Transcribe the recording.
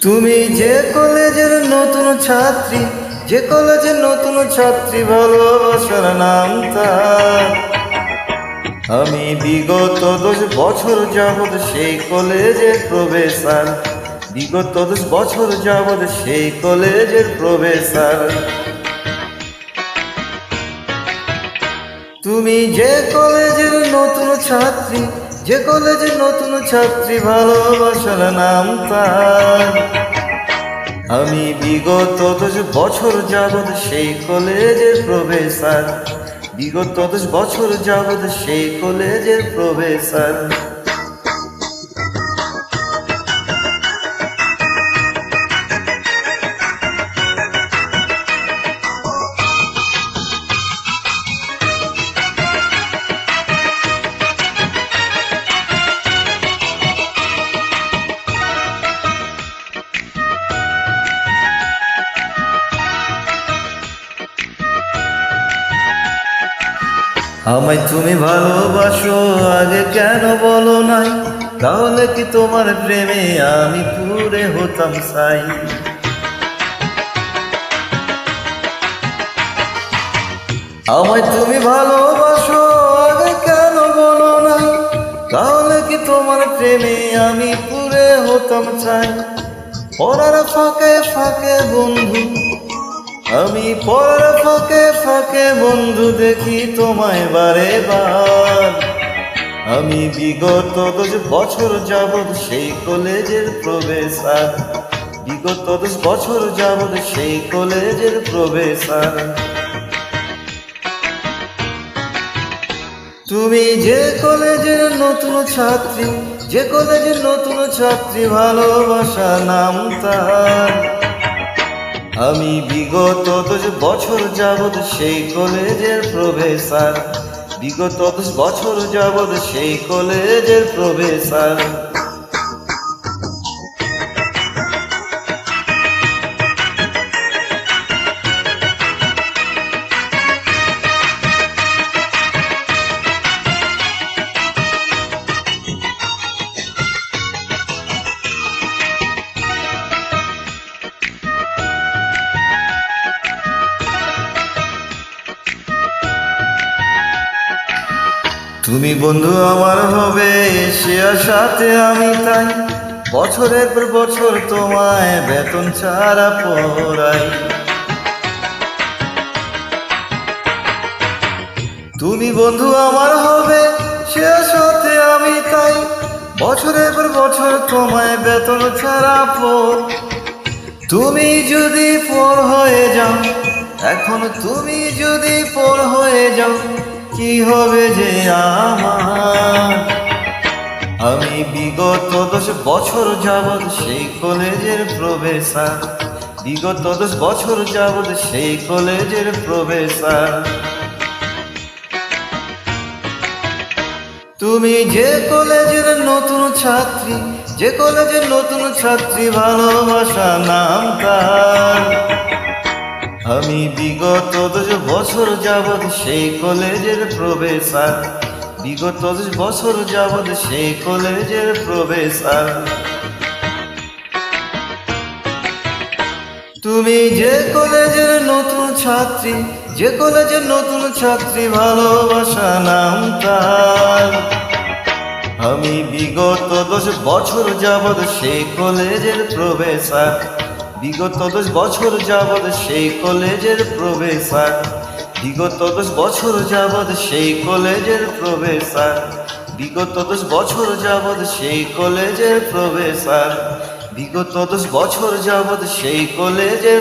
তুমি যে কলেজের নতুন ছাত্রী, যে কলেজের নতুন ছাত্রী, ভালোবাসার নাম তার। আমি বিগত 10 বছর যাবৎ সেই কলেজের প্রফেসর, বিগত 10 বছর যাবৎ সেই কলেজের প্রফেসর। তুমি যে কলেজের নতুন ছাত্রী, যে কলেজের নতুন ছাত্রী, ভালোবাসার নাম তার। আমি বিগত 10 বছর যাবৎ সেই কলেজের প্রফেসর, বিগত 10 বছর যাবৎ সেই কলেজের প্রফেসর। আমায় তুমি ভালোবাসো, আগে কেন বলো নাই? তাহলে কি তোমার প্রেমে আমি পুরে হতাম সাই। আমায় তুমি ভালোবাসো, আগে কেন বলো নাই? তাহলে কি তোমার প্রেমে আমি পুরে হতাম চাই। পড়ার ফাঁকে ফাঁকে বন্ধু, আমি পড়ার ফাঁকে ফাঁকে বন্ধু দেখি তোমায় বারে বার। আমি বিগত 10 বছর যাবৎ সেই কলেজের প্রফেসর, বিগত 10 বছর যাবৎ সেই কলেজের প্রফেসর। তুমি যে কলেজের নতুন ছাত্রী, যে কলেজের নতুন ছাত্রী, ভালোবাসা নাম তার। আমি বিগত 10 বছর যাবৎ সেই কলেজের প্রফেসর, বিগত 10 বছর যাবৎ সেই কলেজের প্রফেসর। তুমি বন্ধু আমার হবে সে আশাতে আমি তাই, বছরের পর বছর তোমায় বেতন ছাড়া পড়াই। তুমি বন্ধু আমার হবে সে আশাতে আমি তাই, বছরের পর বছর তোমায় বেতন ছাড়া পড়। তুমি যদি পর হয়ে যাও, এখন তুমি যদি পর হয়ে যাও, কি হবে যে আমার? আমি বিগত 10 বছর যাবৎ সেই কলেজের প্রফেসর, বিগত 10 বছর যাবৎ সেই কলেজের প্রফেসর। তুমি যে কলেজের নতুন ছাত্রী, যে কলেজের নতুন ছাত্রী, ভালোবাসা নাম তার। আমি বিগত 10 বছর যাবৎ সেই কলেজের প্রফেসর, বিগত 10 বছর যাবৎ সেই কলেজের প্রফেসর। তুমি যে কলেজের নতুন ছাত্রী, যে কলেজের নতুন ছাত্রী, ভালোবাসা নাম তার। আমি বিগত 10 বছর যাবৎ সেই কলেজের প্রফেসর, বিগত 10 বছর যাবৎ সেই কলেজের প্রফেসর, বিগত 10 বছর যাবৎ সেই কলেজের প্রফেসর, বিগত 10 বছর যাবৎ সেই কলেজের প্রফেসর, বিগত 10 বছর যাবৎ সেই কলেজের